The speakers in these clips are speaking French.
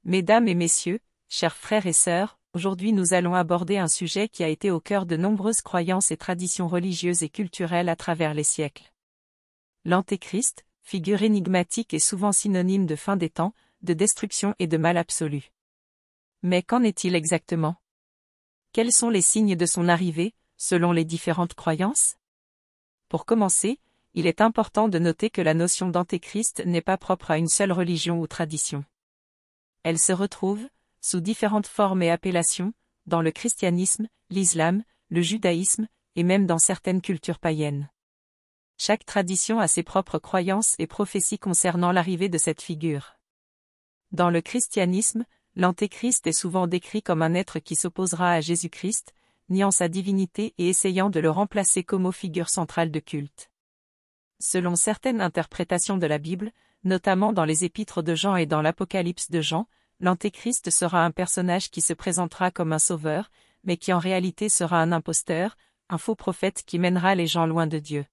Mesdames et messieurs, chers frères et sœurs, aujourd'hui nous allons aborder un sujet qui a été au cœur de nombreuses croyances et traditions religieuses et culturelles à travers les siècles. L'Antéchrist, figure énigmatique et souvent synonyme de fin des temps, de destruction et de mal absolu. Mais qu'en est-il exactement? Quels sont les signes de son arrivée, selon les différentes croyances? Pour commencer, il est important de noter que la notion d'Antéchrist n'est pas propre à une seule religion ou tradition. Elle se retrouve, sous différentes formes et appellations, dans le christianisme, l'islam, le judaïsme, et même dans certaines cultures païennes. Chaque tradition a ses propres croyances et prophéties concernant l'arrivée de cette figure. Dans le christianisme, l'Antéchrist est souvent décrit comme un être qui s'opposera à Jésus-Christ, niant sa divinité et essayant de le remplacer comme figure centrale de culte. Selon certaines interprétations de la Bible, notamment dans les épîtres de Jean et dans l'Apocalypse de Jean, l'Antéchrist sera un personnage qui se présentera comme un sauveur, mais qui en réalité sera un imposteur, un faux prophète qui mènera les gens loin de Dieu.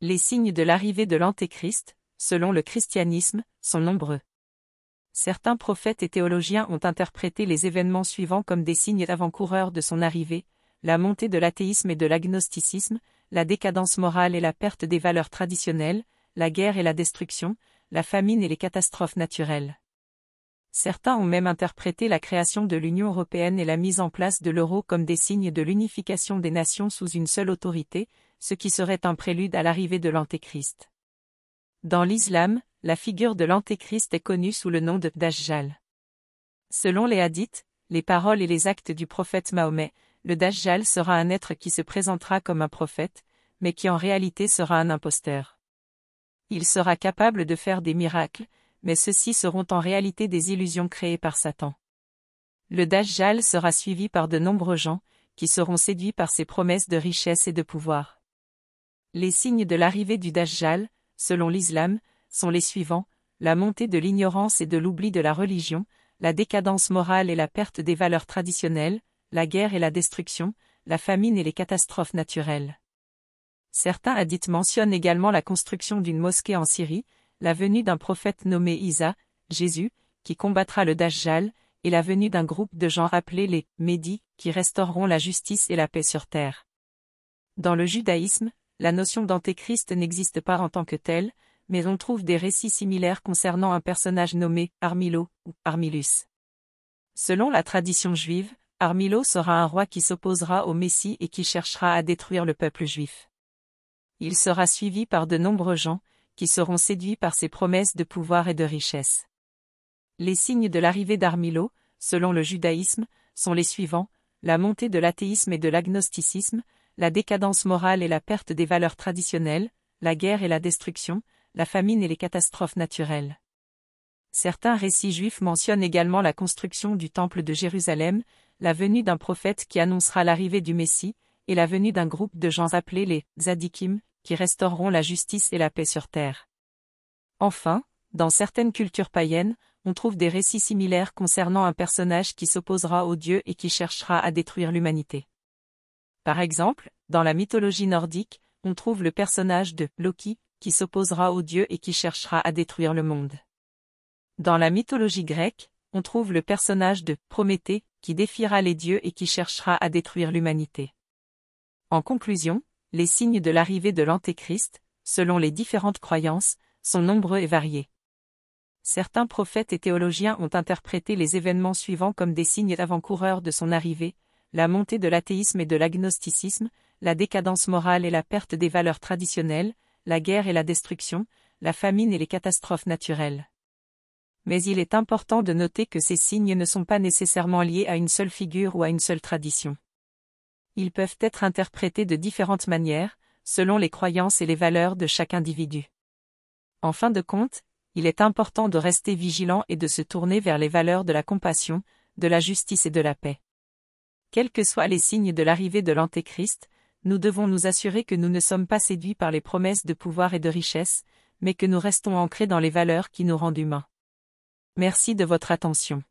Les signes de l'arrivée de l'Antéchrist, selon le christianisme, sont nombreux. Certains prophètes et théologiens ont interprété les événements suivants comme des signes avant-coureurs de son arrivée: la montée de l'athéisme et de l'agnosticisme, la décadence morale et la perte des valeurs traditionnelles, la guerre et la destruction, la famine et les catastrophes naturelles. Certains ont même interprété la création de l'Union européenne et la mise en place de l'euro comme des signes de l'unification des nations sous une seule autorité, ce qui serait un prélude à l'arrivée de l'Antéchrist. Dans l'islam, la figure de l'Antéchrist est connue sous le nom de Dajjal. Selon les hadiths, les paroles et les actes du prophète Mahomet, le Dajjal sera un être qui se présentera comme un prophète, mais qui en réalité sera un imposteur. Il sera capable de faire des miracles, mais ceux-ci seront en réalité des illusions créées par Satan. Le Dajjal sera suivi par de nombreux gens, qui seront séduits par ses promesses de richesse et de pouvoir. Les signes de l'arrivée du Dajjal, selon l'islam, sont les suivants: la montée de l'ignorance et de l'oubli de la religion, la décadence morale et la perte des valeurs traditionnelles, la guerre et la destruction, la famine et les catastrophes naturelles. Certains hadiths mentionnent également la construction d'une mosquée en Syrie, la venue d'un prophète nommé Isa, Jésus, qui combattra le Dajjal, et la venue d'un groupe de gens appelés les Médis, qui restaureront la justice et la paix sur terre. Dans le judaïsme, la notion d'Antéchrist n'existe pas en tant que telle, mais on trouve des récits similaires concernant un personnage nommé Armilo ou Armilus. Selon la tradition juive, Armilo sera un roi qui s'opposera au Messie et qui cherchera à détruire le peuple juif. Il sera suivi par de nombreux gens, qui seront séduits par ses promesses de pouvoir et de richesse. Les signes de l'arrivée d'Armilo, selon le judaïsme, sont les suivants: la montée de l'athéisme et de l'agnosticisme, la décadence morale et la perte des valeurs traditionnelles, la guerre et la destruction, la famine et les catastrophes naturelles. Certains récits juifs mentionnent également la construction du temple de Jérusalem, la venue d'un prophète qui annoncera l'arrivée du Messie, et la venue d'un groupe de gens appelés les Tzadikim, qui restaureront la justice et la paix sur terre. Enfin, dans certaines cultures païennes, on trouve des récits similaires concernant un personnage qui s'opposera aux dieux et qui cherchera à détruire l'humanité. Par exemple, dans la mythologie nordique, on trouve le personnage de Loki, qui s'opposera aux dieux et qui cherchera à détruire le monde. Dans la mythologie grecque, on trouve le personnage de Prométhée, qui défiera les dieux et qui cherchera à détruire l'humanité. En conclusion, les signes de l'arrivée de l'Antéchrist, selon les différentes croyances, sont nombreux et variés. Certains prophètes et théologiens ont interprété les événements suivants comme des signes avant-coureurs de son arrivée: la montée de l'athéisme et de l'agnosticisme, la décadence morale et la perte des valeurs traditionnelles, la guerre et la destruction, la famine et les catastrophes naturelles. Mais il est important de noter que ces signes ne sont pas nécessairement liés à une seule figure ou à une seule tradition. Ils peuvent être interprétés de différentes manières, selon les croyances et les valeurs de chaque individu. En fin de compte, il est important de rester vigilant et de se tourner vers les valeurs de la compassion, de la justice et de la paix. Quels que soient les signes de l'arrivée de l'Antéchrist, nous devons nous assurer que nous ne sommes pas séduits par les promesses de pouvoir et de richesse, mais que nous restons ancrés dans les valeurs qui nous rendent humains. Merci de votre attention.